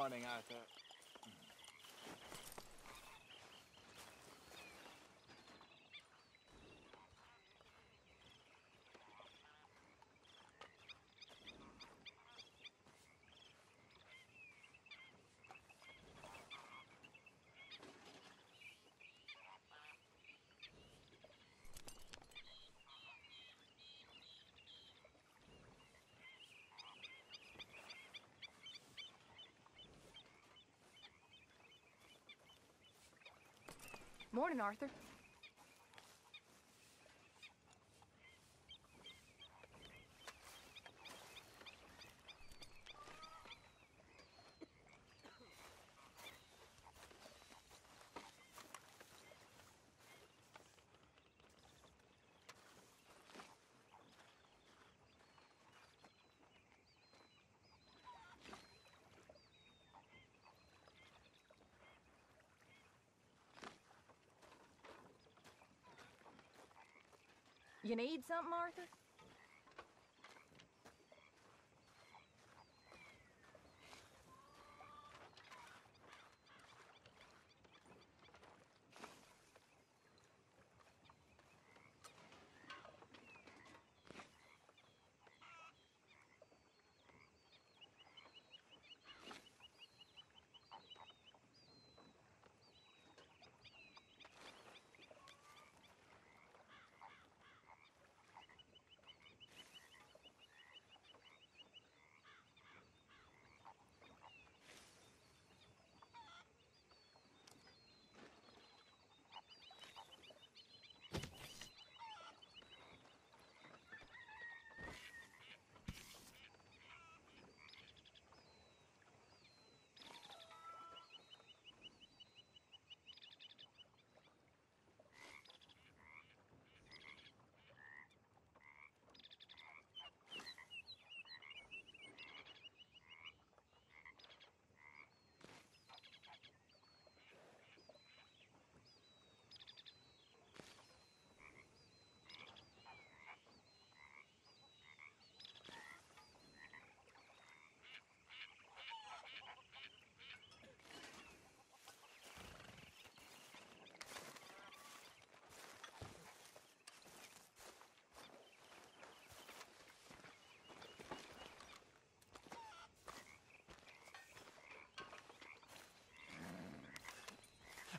morning, Arthur. Morning, Arthur. You need something, Arthur?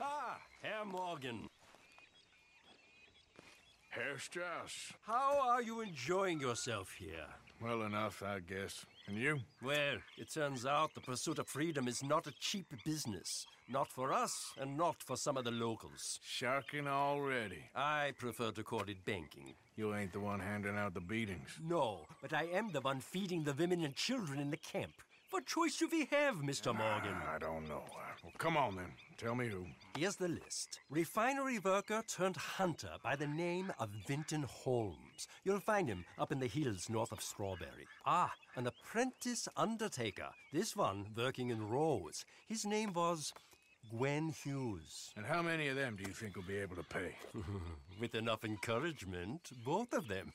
Ah, Herr Morgan. Herr Strauss. How are you enjoying yourself here? Well enough, I guess. And you? Well, it turns out the pursuit of freedom is not a cheap business. Not for us, and not for some of the locals. Sharking already. I prefer to call it banking. You ain't the one handing out the beatings. No, but I am the one feeding the women and children in the camp. What choice do we have, Mr. Morgan? I don't know. Well, come on then. Tell me who. Here's the list. Refinery worker turned hunter by the name of Vinton Holmes. You'll find him up in the hills north of Strawberry. Ah, an apprentice undertaker. This one working in rows. His name was Gwen Hughes. And how many of them do you think will be able to pay? With enough encouragement, both of them.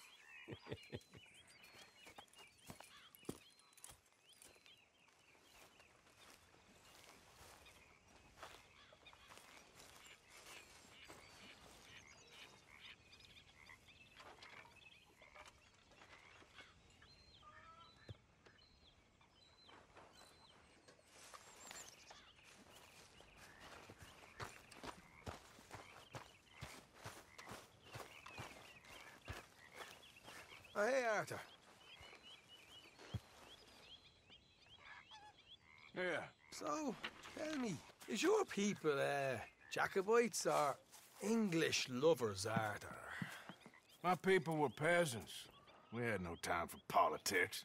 Oh, hey, Arthur. Yeah. So, tell me, is your people, Jacobites or English lovers, Arthur? My people were peasants. We had no time for politics.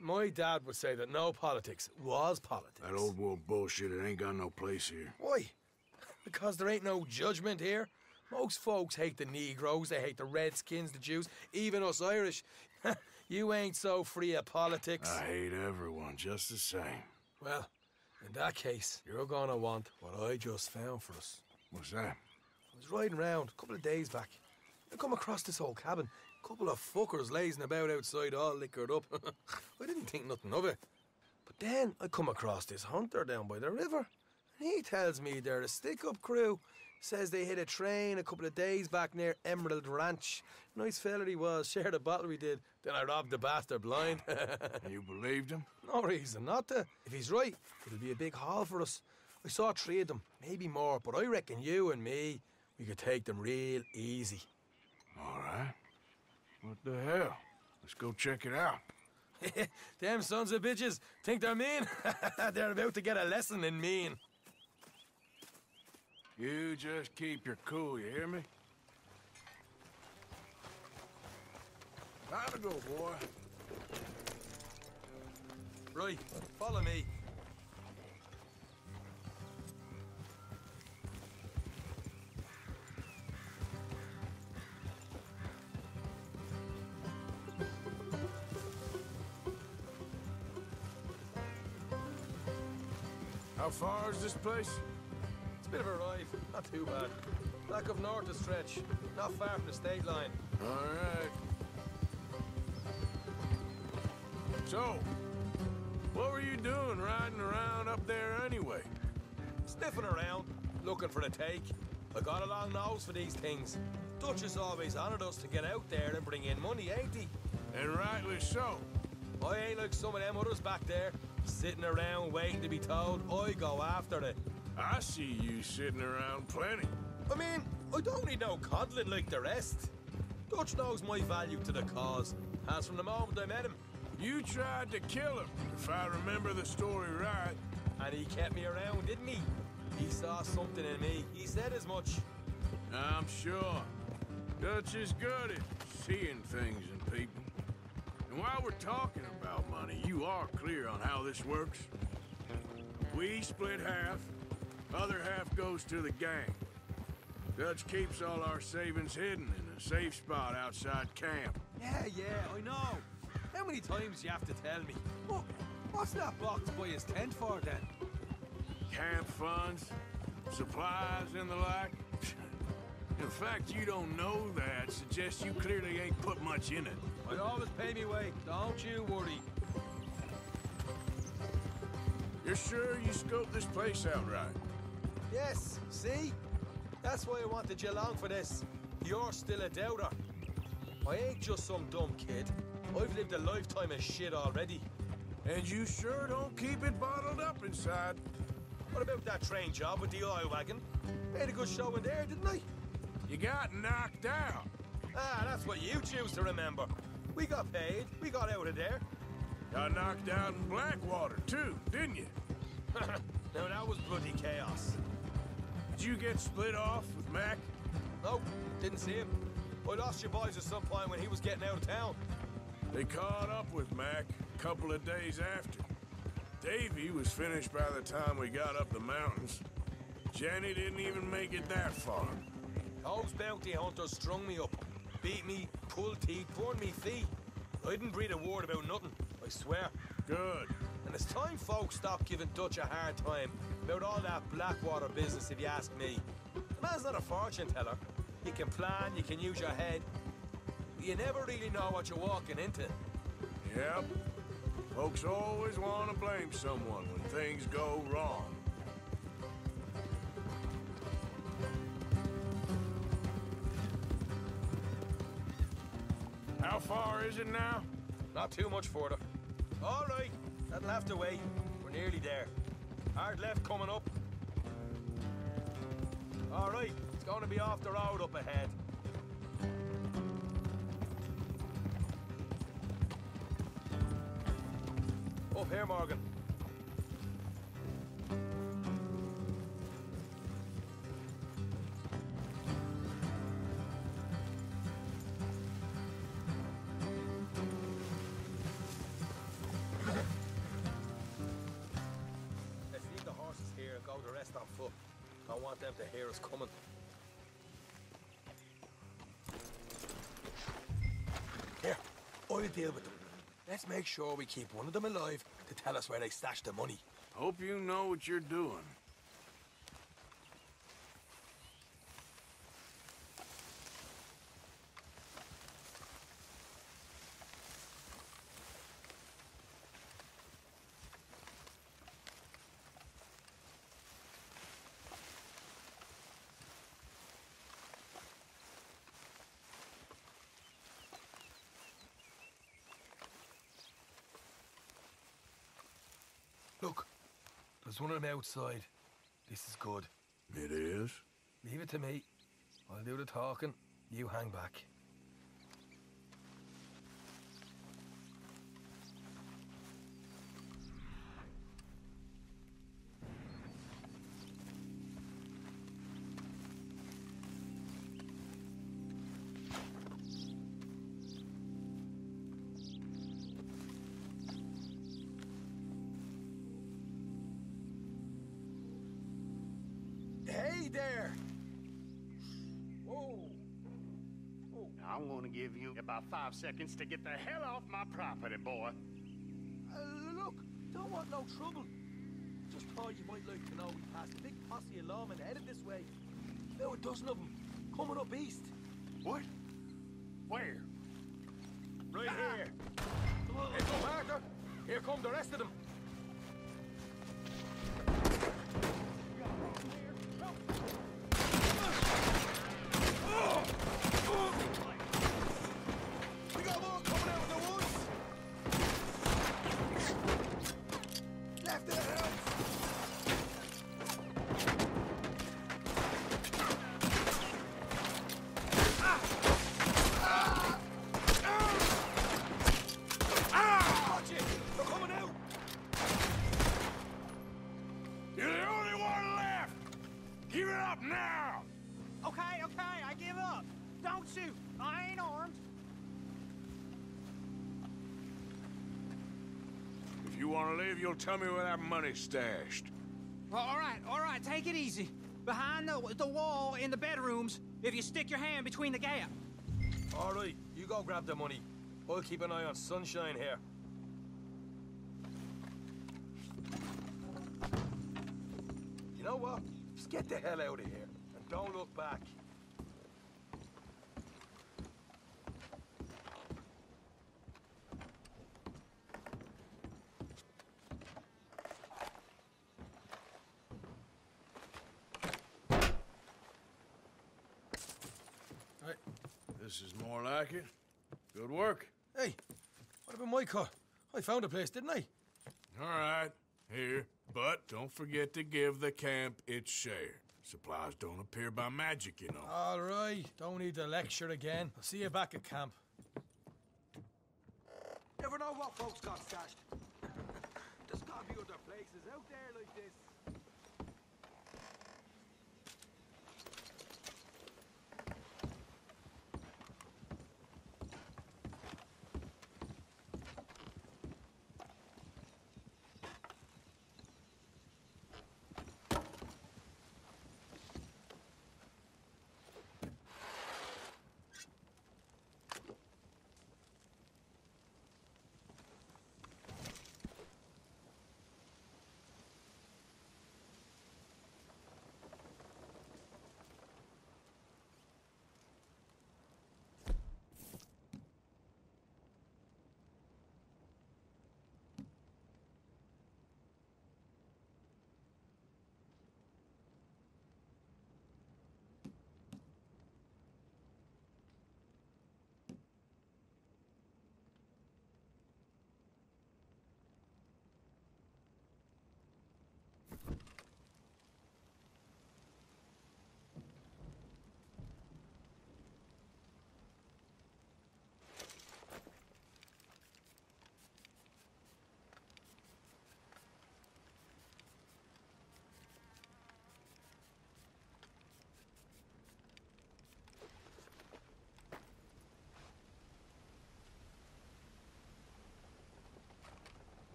My dad would say that no politics was politics. That old world bullshit, it ain't got no place here. Why? Because there ain't no judgment here. Most folks hate the Negroes, they hate the Redskins, the Jews, even us Irish. You ain't so free of politics. I hate everyone just the same. Well, in that case, you're gonna want what I just found for us. What's that? I was riding round a couple of days back. I come across this old cabin. A couple of fuckers lazing about outside all liquored up. I didn't think nothing of it. But Then I come across this hunter down by the river, and he tells me they're a stick-up crew. Says they hit a train a couple of days back near Emerald Ranch. Nice fella he was, shared a bottle we did. Then I robbed the bastard blind. You believed him? No reason not to. If he's right, it'll be a big haul for us. I saw 3 of them, maybe more, but I reckon you and me, we could take them real easy. All right. What the hell? Let's go check it out. Them sons of bitches think they're mean. They're about to get a lesson in mean. You just keep your cool, you hear me? Time to go, boy. Right, follow me. How far is this place? It's a bit of a ride, not too bad. Back up north a stretch, not far from the state line. All right. So, what were you doing riding around up there anyway? Sniffing around, looking for the take. I got a long nose for these things. Dutch has always honoured us to get out there and bring in money, ain't he? And rightly so. I ain't like some of them others back there, sitting around waiting to be told. I go after it. I see you sitting around plenty. I mean, I don't need no coddling like the rest. Dutch knows my value to the cause, as from the moment I met him. You tried to kill him, if I remember the story right. And he kept me around, didn't he? He saw something in me. He said as much. I'm sure. Dutch is good at seeing things in people. And while we're talking about money, you are clear on how this works? We split half, other half goes to the gang. Dutch keeps all our savings hidden in a safe spot outside camp. Yeah, I know. How many times do you have to tell me? What's that box by his tent for, then? Camp funds, supplies, and the like. The fact you don't know that suggests you clearly ain't put much in it. I always pay me way, don't you worry. You're sure you scoped this place out right? Yes, see? That's why I wanted you along for this. You're still a doubter. I ain't just some dumb kid. I've lived a lifetime of shit already. And you sure don't keep it bottled up inside. What about that train job with the oil wagon? Made a good show in there, didn't I? You got knocked out. Ah, that's what you choose to remember. We got paid. We got out of there. Got knocked out in Blackwater, too, didn't you? Now, that was bloody chaos. Did you get split off with Mac? Nope, didn't see him. I lost your boys at some point when he was getting out of town. They caught up with Mac a couple of days after. Davy was finished by the time we got up the mountains. Jenny didn't even make it that far. Those bounty hunters strung me up, beat me, pulled teeth, burned me feet. I didn't breathe a word about nothing, I swear. Good. And it's time folks stop giving Dutch a hard time about all that Blackwater business, if you ask me. The man's not a fortune teller. You can plan, you can use your head. But you never really know what you're walking into. Yep. Folks always want to blame someone when things go wrong. How far is it now? Not too much further. All right, that'll have to wait. We're nearly there. Hard left coming up. All right, it's going to be off the road up ahead. Up here, Morgan. Let's leave the horses here and go the rest on foot. Don't want them to hear us coming. Here, I'll deal with them. Let's make sure we keep one of them alive to tell us where they stashed the money. Hope you know what you're doing. There's one of them outside. This is good. It is? Leave it to me. I'll do the talking. You hang back. Hey there! Whoa! I'm gonna give you about 5 seconds to get the hell off my property, boy. Look, don't want no trouble. Just thought you might like to know we passed a big posse of lawmen headed this way. About a dozen of them, coming up east. What? Where? Right here. Hey, come, Arthur. Here come the rest of them. We got more coming out of the woods. Left of the house. Watch it. They're coming out. You're the only one left! Give it up now! Okay, I give up. Don't shoot. I ain't armed. If you want to leave, you'll tell me where that money's stashed. All right, take it easy. Behind the wall in the bedrooms, if you stick your hand between the gap. All right, you go grab the money. I'll keep an eye on Sunshine here. You know what? Just get the hell out of here and don't look back. This is more like it. Good work. Hey, what about my car? I found a place, didn't I? All right, here. But don't forget to give the camp its share. Supplies don't appear by magic, you know. All right, don't need the lecture again. I'll see you back at camp. Never know what folks got stashed. There's gotta be other places out there like this.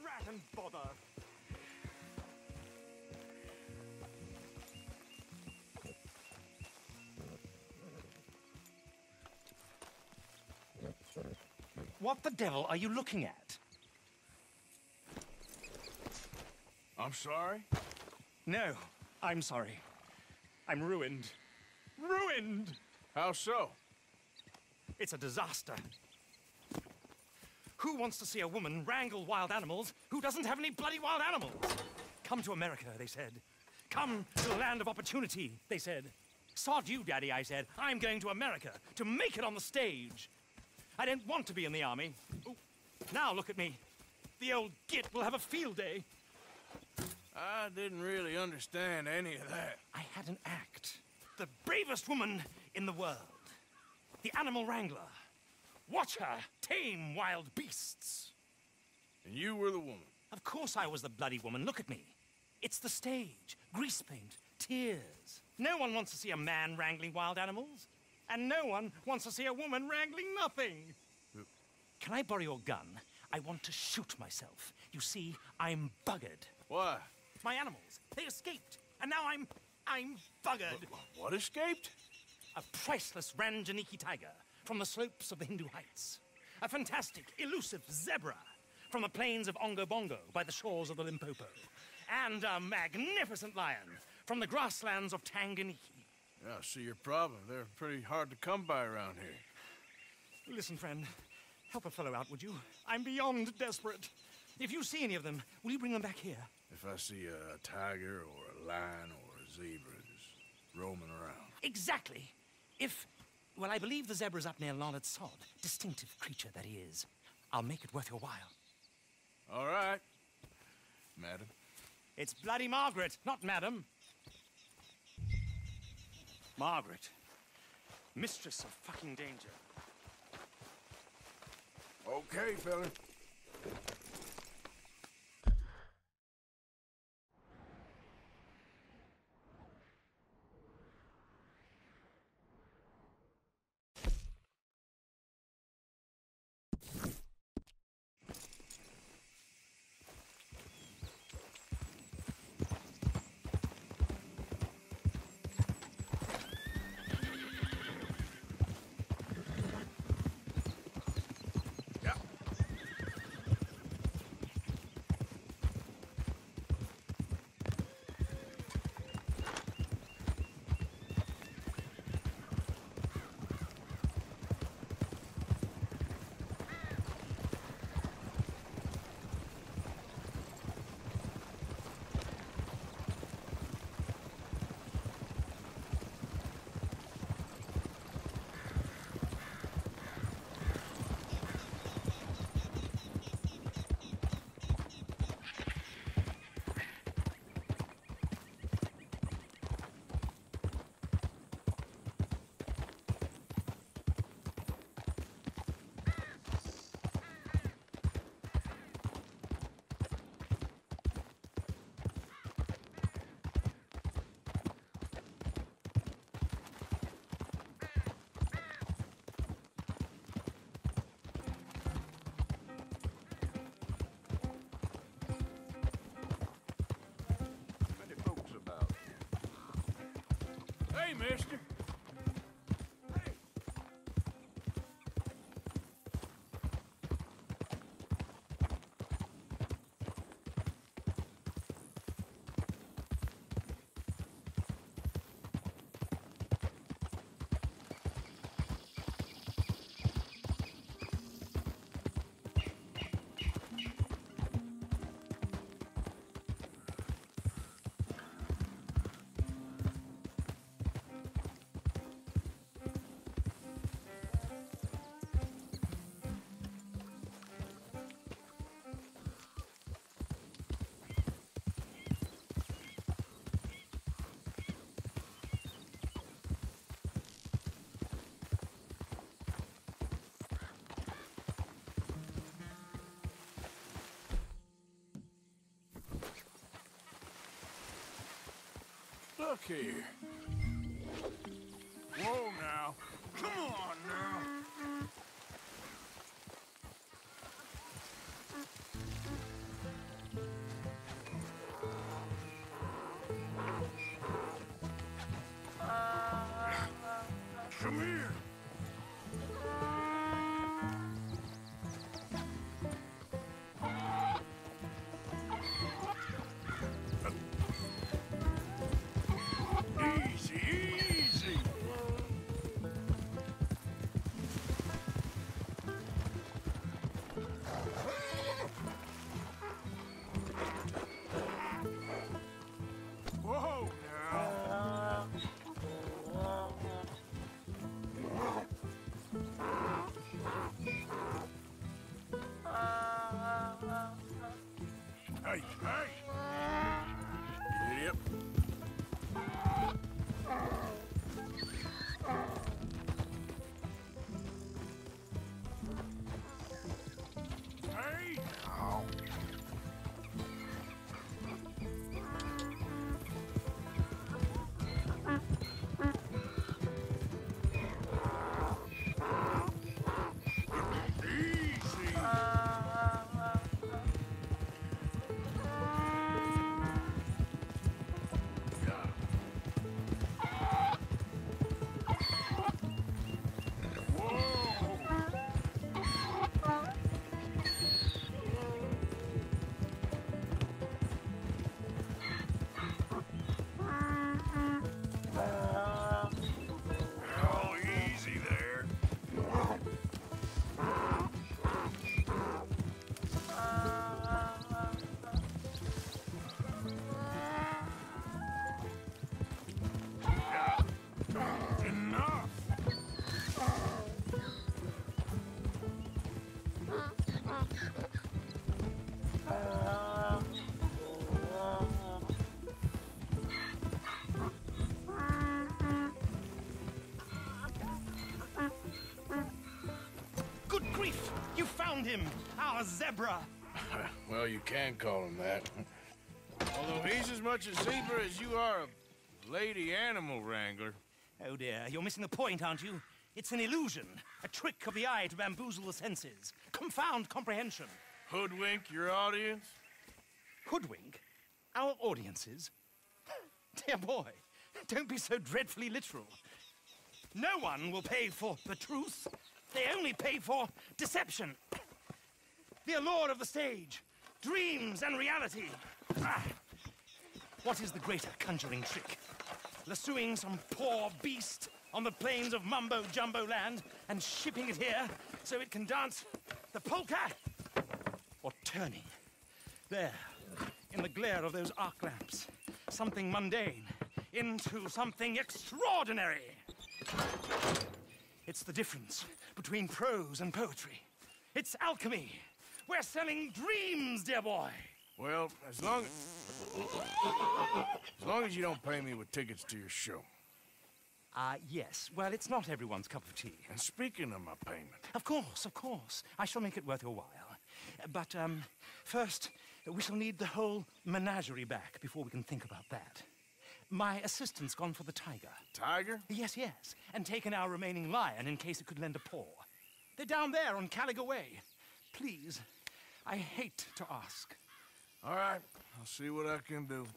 Rat and bother. What the devil are you looking at? I'm sorry? No, I'm sorry. I'm ruined. Ruined! How so? It's a disaster. Who wants to see a woman wrangle wild animals who doesn't have any bloody wild animals? Come to America, they said. Come to the land of opportunity, they said. Sod you, Daddy, I said. I'm going to America to make it on the stage. I don't want to be in the army. Ooh, now look at me. The old git will have a field day. I didn't really understand any of that. I had an act. The bravest woman in the world. The animal wrangler. Watch her tame wild beasts. And you were the woman. Of course I was the bloody woman. Look at me. It's the stage. Grease paint. Tears. No one wants to see a man wrangling wild animals. And no one wants to see a woman wrangling nothing. Can I borrow your gun? I want to shoot myself. You see, I'm buggered. Why? My animals, they escaped. And now I'm buggered. What escaped? A priceless Ranjaniki tiger from the slopes of the Hindu Heights. A fantastic, elusive zebra from the plains of Ongo Bongo by the shores of the Limpopo. And a magnificent lion from the grasslands of Tanganyika. Yeah, I see your problem. They're pretty hard to come by around here. Listen, friend, help a fellow out, would you? I'm beyond desperate. If you see any of them, will you bring them back here? If I see a tiger or a lion or a zebra just roaming around. Exactly. Well, I believe the zebra's up near Larned Sod. Distinctive creature that he is. I'll make it worth your while. All right, madam. It's bloody Margaret, not madam. Margaret. Mistress of fucking danger. Okay, fella. Hey, mister. Look here. Whoa now. Come on now. Come here. Easy, easy. Whoa now. Hey, hey! Idiot. Hey! Oh. Easy! Oh, easy there. Enough. Good grief! You found him! Our zebra! Well, you can call him that. Although he's as much a zebra as you are a lady animal wrangler. Oh dear, you're missing the point, aren't you? It's an illusion, a trick of the eye to bamboozle the senses, confound comprehension. Hoodwink your audience? Hoodwink? Our audiences? Dear boy, don't be so dreadfully literal. No one will pay for the truth. They only pay for deception. The allure of the stage, dreams and reality. Ah. What is the greater conjuring trick? Lassoing some poor beast on the plains of mumbo-jumbo land and shipping it here so it can dance the polka? Or turning, there, in the glare of those arc lamps, something mundane into something extraordinary? It's the difference between prose and poetry. It's alchemy. We're selling dreams, dear boy. Well, as long as you don't pay me with tickets to your show. Yes. Well, it's not everyone's cup of tea. And speaking of my payment, Of course, of course. I shall make it worth your while. But, first, we shall need the whole menagerie back before we can think about that. My assistant's gone for the tiger. Tiger? Yes, yes. And taken our remaining lion in case it could lend a paw. They're down there on Caliga Way. Please, I hate to ask. All right, I'll see what I can do.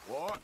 What?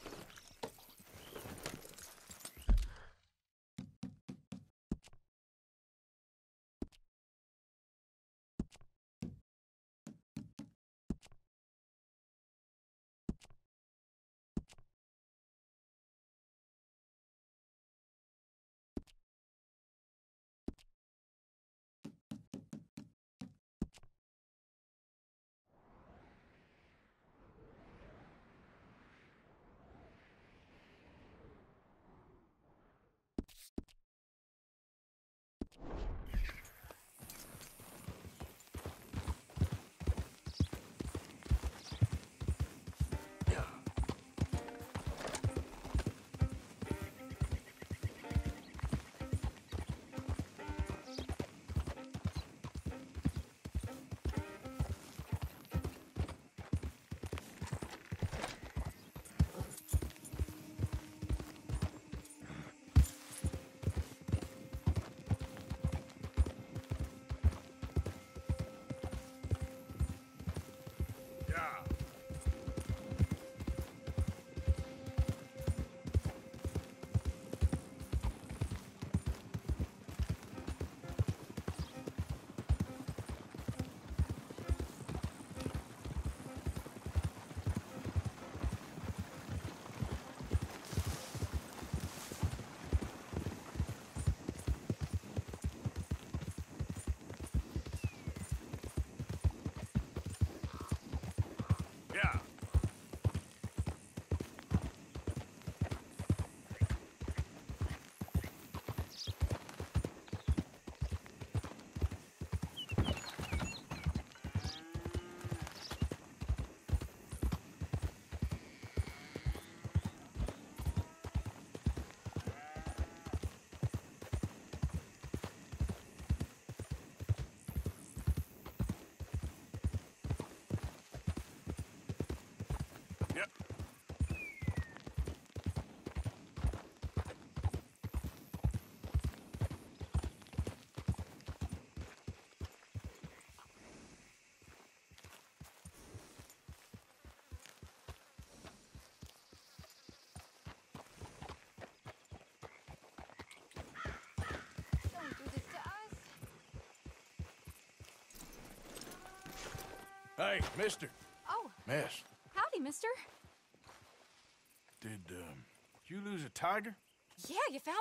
Hey, mister. Oh, Miss, howdy, mister. did you lose a tiger? Yeah, you found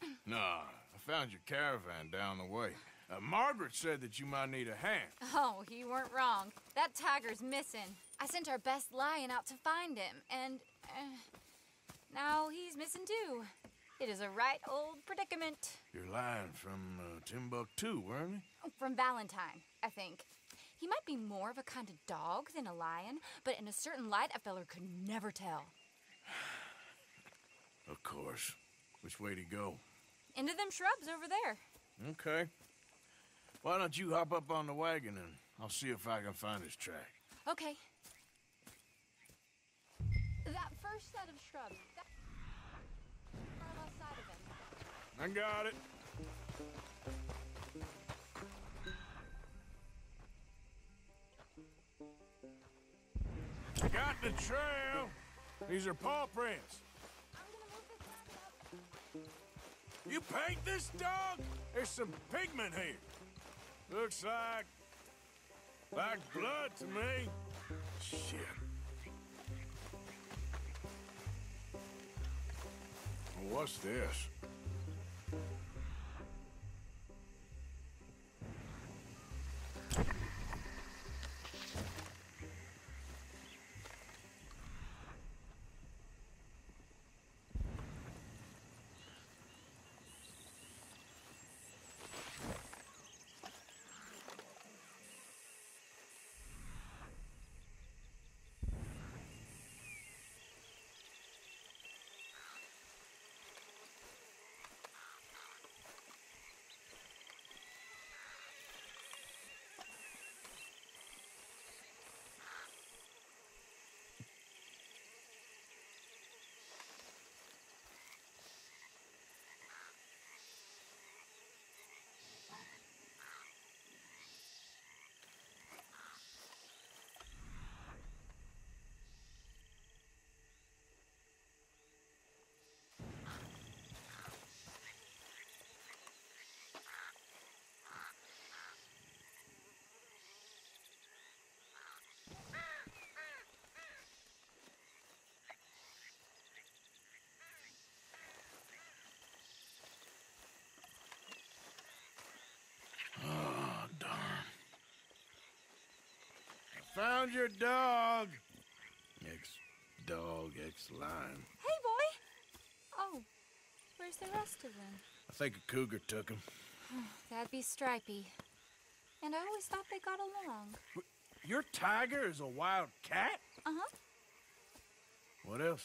one? Nah, I found your caravan down the way. Margaret said that you might need a hand. Oh, you weren't wrong. That tiger's missing. I sent our best lion out to find him, and now he's missing too. It is a right old predicament. You're lying from Timbuktu, weren't you? From Valentine, I think. He might be more of a kind of dog than a lion, but in a certain light, a feller could never tell. Of course. Which way to go? Into them shrubs over there. Okay. Why don't you hop up on the wagon and I'll see if I can find his track. Okay. That first set of shrubs, that far left side of him. I got it. Got the trail. These are paw prints. I'm gonna move this back up. You paint this dog? There's some pigment here. Looks like blood to me. Shit. Well, what's this? Found your dog. Ex-dog, ex-lion. Hey, boy! Oh, where's the rest of them? I think a cougar took him. That'd be Stripey. And I always thought they got along. Your tiger is a wild cat? Uh-huh. What else?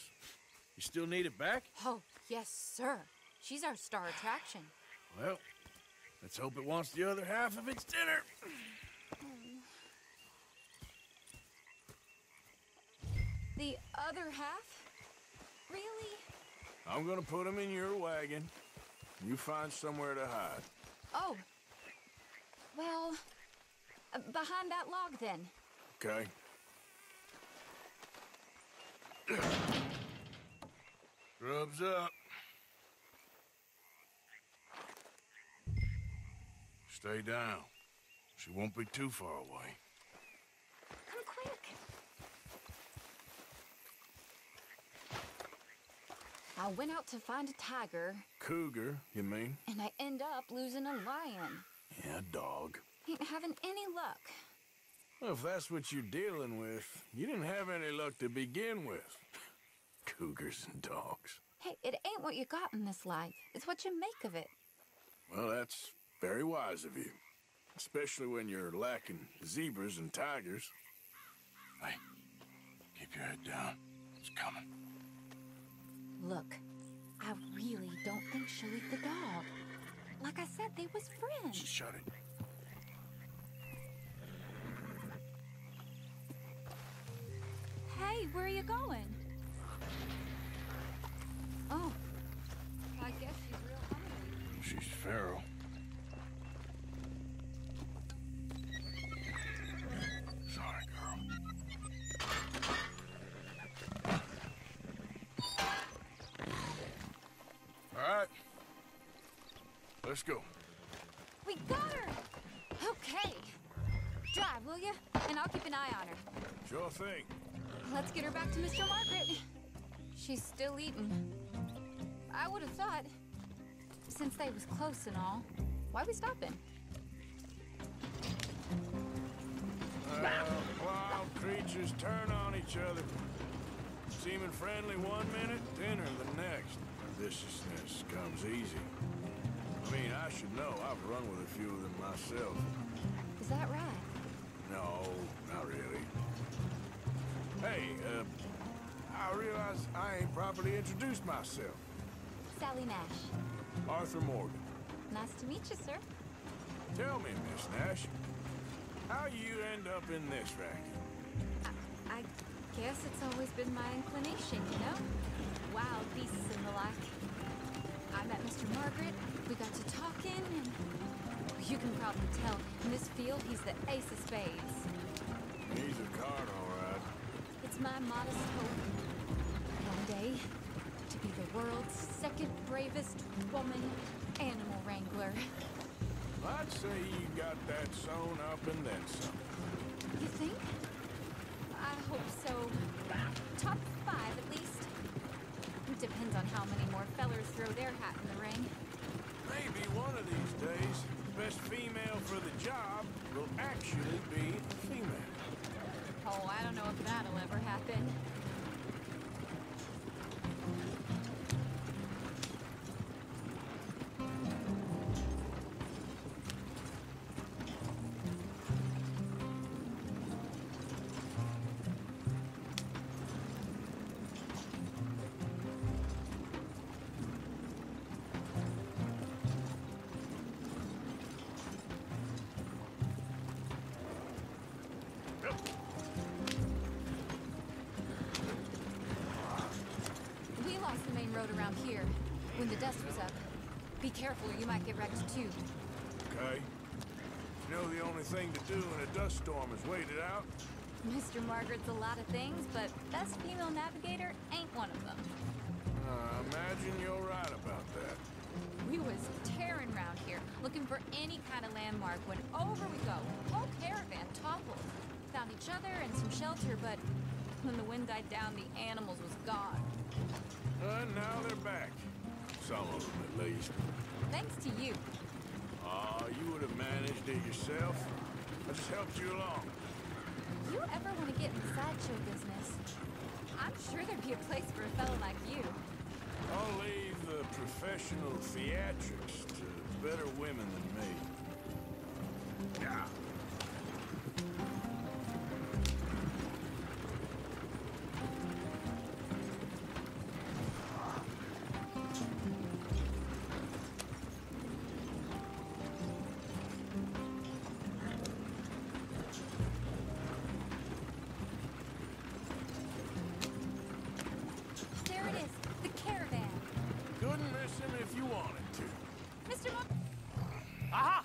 You still need it back? Oh, yes, sir. She's our star attraction. Well, let's hope it wants the other half of its dinner. The other half? Really? I'm gonna put him in your wagon. You find somewhere to hide. Oh. Well, behind that log, then. Okay. Grub's up. Stay down. She won't be too far away. Come quick. I went out to find a tiger, Cougar, you mean? and I end up losing a lion. Yeah, dog. Ain't having any luck. Well, if that's what you're dealing with, you didn't have any luck to begin with. Cougars and dogs. Hey, it ain't what you got in this life. It's what you make of it. Well, that's very wise of you. Especially when you're lacking zebras and tigers. Hey, keep your head down. It's coming. Look, I really don't think she'll eat the dog. Like I said, they was friends. Shut it. Hey, where are you going? Oh, I guess she's real hungry. She's feral. Sorry, girl. All right. Let's go. We got her! Okay. Drive, will you? And I'll keep an eye on her. Sure thing. Let's get her back to Mr. Margaret. She's still eating. I would have thought, since they was close and all, why we stopping? Wild creatures turn on each other. Seeming friendly one minute, dinner the next. Viciousness comes easy. I mean, I should know. I've run with a few of them myself. Is that right? No, not really. Hey, I realize I ain't properly introduced myself. Sally Nash. Arthur Morgan. Nice to meet you, sir. Tell me, Miss Nash, how you end up in this racket? I guess it's always been my inclination, you know? Wild beasts and the like. I met Mr. Margaret, we got to talking, and you can probably tell, in this field, he's the ace of spades. He's a card, all right. It's my modest hope, one day, to be the world's second bravest woman animal wrangler. I'd say you got that sewn up and then some. You think? I hope so. Top 5, at least. Depends on how many more fellers throw their hat in the ring. Maybe one of these days, the best female for the job will actually be a female. Oh, I don't know if that'll ever happen. We lost the main road around here when the dust was up. Be careful or you might get wrecked too. Okay? You know the only thing to do in a dust storm is wait it out? Mr. Margaret's a lot of things, but best female navigator ain't one of them. I imagine you're right about that. We was tearing around here, looking for any kind of landmark when over we go. Whole caravan toppled. Found each other and some shelter, but when the wind died down, the animals was gone. And now they're back. Some of them, at least. Thanks to you. You would have managed it yourself. I just helped you along. If you ever want to get in the sideshow business, I'm sure there'd be a place for a fellow like you. I'll leave the professional theatrics to better women than me. Yeah. There it is, the caravan. Couldn't miss him if you wanted to. Mr. Mar- Aha!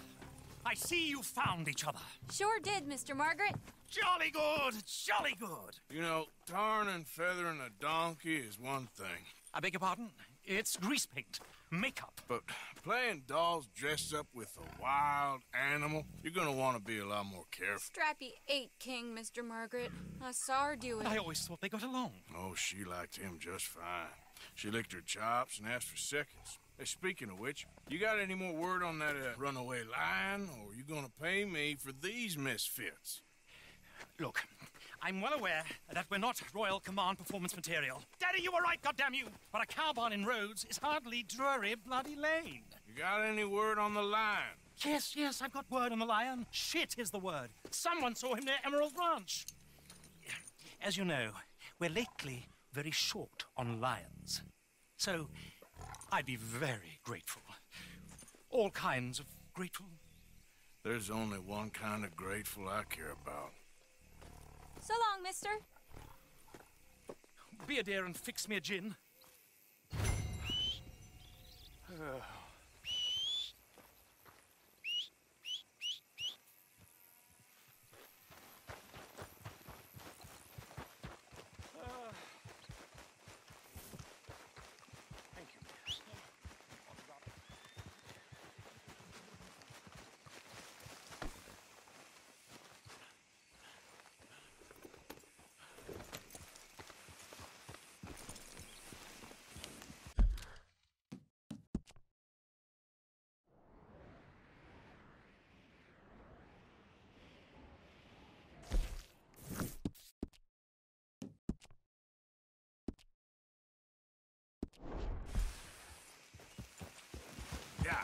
I see you found each other. Sure did, Mr. Margaret. Jolly good, jolly good. You know, tarring and feathering a donkey is one thing. I beg your pardon? It's grease paint, makeup. But playing dolls dressed up with a wild animal, you're gonna want to be a lot more careful. Strappy ate King, Mr. Margaret. I saw her do it. I always thought they got along. Oh, she liked him just fine. She licked her chops and asked for seconds. Hey, speaking of which, you got any more word on that runaway lion, or are you gonna pay me for these misfits? Look, I'm well aware that we're not Royal Command performance material. Daddy, you were right, goddamn you! But a cow barn in Rhodes is hardly Drury Bloody Lane. You got any word on the lion? Yes, I've got word on the lion. Shit is the word. Someone saw him near Emerald Ranch. As you know, we're lately very short on lions. So, I'd be very grateful. All kinds of grateful. There's only one kind of grateful I care about. So long, mister. Be a dear and fix me a gin. Thank you. Yeah.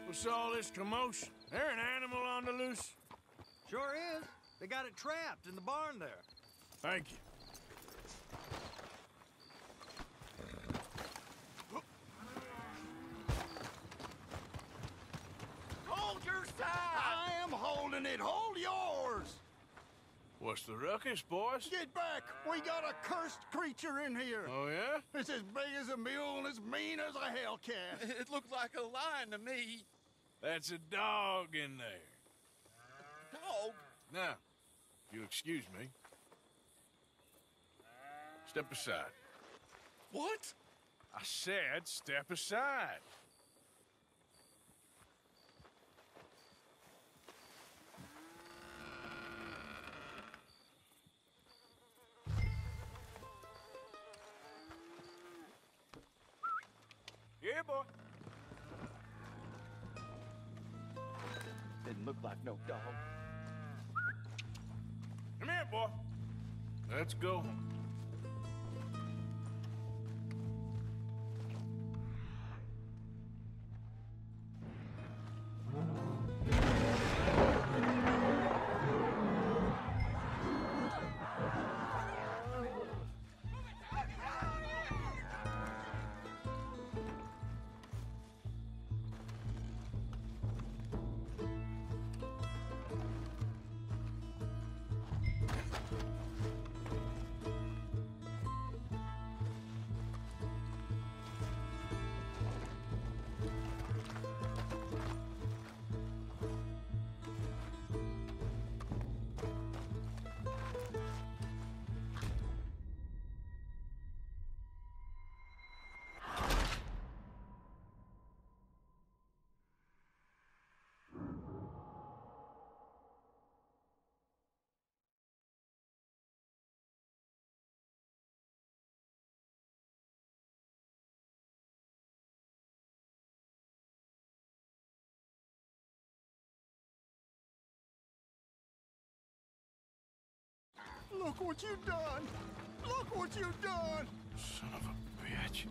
What's all this commotion? There an animal on the loose? Sure is. They got it trapped in the barn there. Thank you. Hold your side! I am holding it. Hold yours! What's the ruckus, boys? Get back! We got a cursed creature in here. Oh, yeah? It's as big as a mule and as mean as a hellcat. It looked like a lion to me. That's a dog in there. Dog? Now, if you'll excuse me. Step aside. What? I said step aside. Here, boy. Didn't look like no dog. Come here, boy. Let's go. Look what you done! Look what you done! Son of a bitch.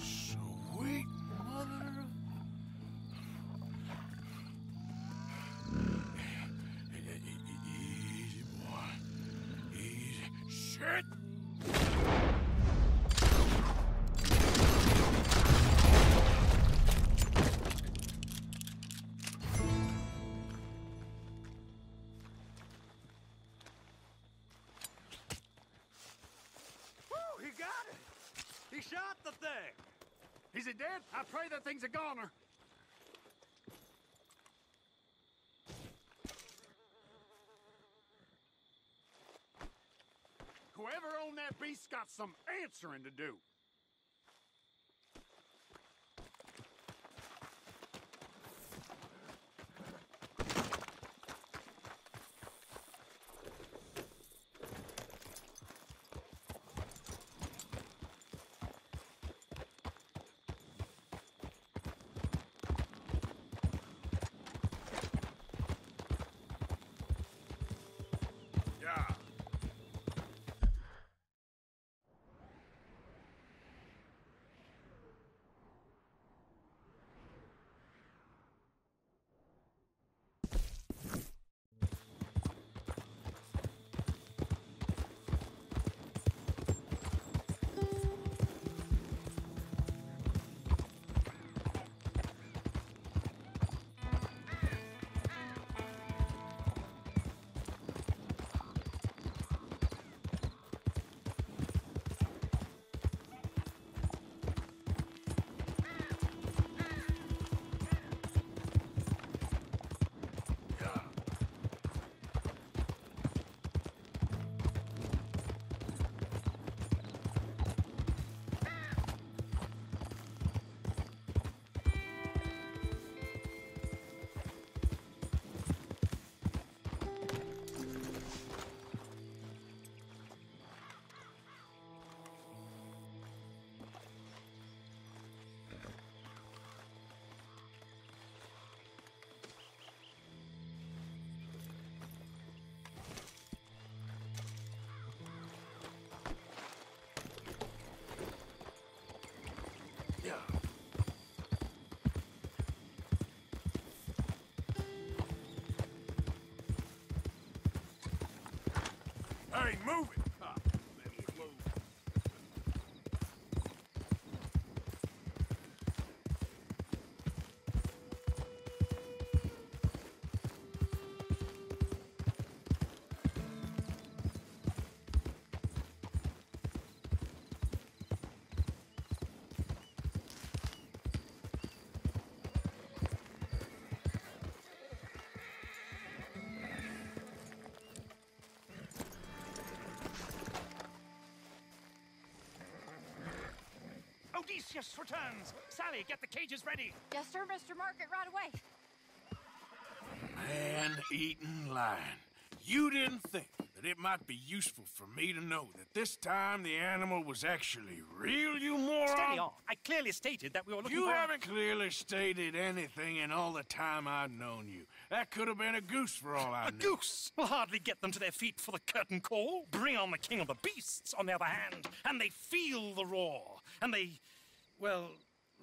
Sweet mother. Easy, boy. Easy. Shit! Woo, he got it. He shot the thing. Is it dead? I pray that thing's a goner. Whoever owned that beast's got some answering to do. Hey, move it! Let me move. Odysseus returns! Sally, get the cages ready! Yes, sir, Mr. Margaret, right away. Man-eating lion. You didn't think that it might be useful for me to know that this time the animal was actually real, you moron? Steady on. I clearly stated that we were looking You for... haven't clearly stated anything in all the time I've known you. That could have been a goose for all I A knew. goose will hardly get them to their feet for the curtain call. Bring on the king of the beasts, on the other hand, and they feel the roar. And they, well,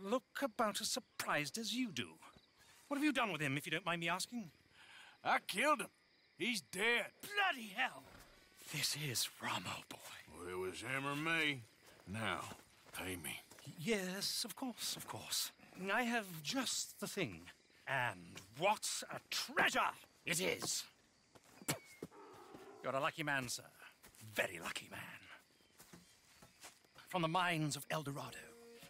look about as surprised as you do. What have you done with him, if you don't mind me asking? I killed him. He's dead. Bloody hell! This is Ramo, boy. Well, it was him or me. Now, pay me. Yes, of course, of course. I have just the thing. And what a treasure it is! You're a lucky man, sir. Very lucky man. From the mines of El Dorado,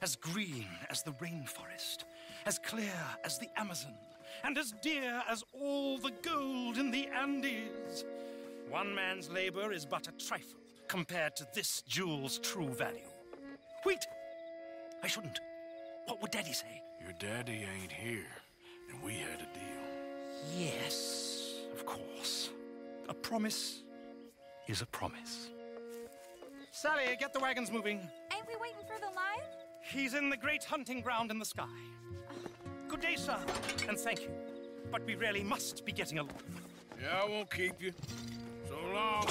as green as the rainforest, as clear as the Amazon, and as dear as all the gold in the Andes. One man's labor is but a trifle compared to this jewel's true value. Wait! I shouldn't. What would Daddy say? Your daddy ain't here, and we had a deal. Yes, of course. A promise is a promise. Sally, get the wagons moving. Ain't we waiting for the lion? He's in the great hunting ground in the sky. Good day, sir, and thank you. But we really must be getting along. Yeah, I won't keep you. So long.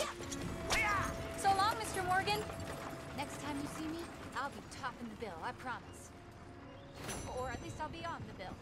So long, Mr. Morgan. Next time you see me, I'll be topping the bill, I promise. Or at least I'll be on the bill.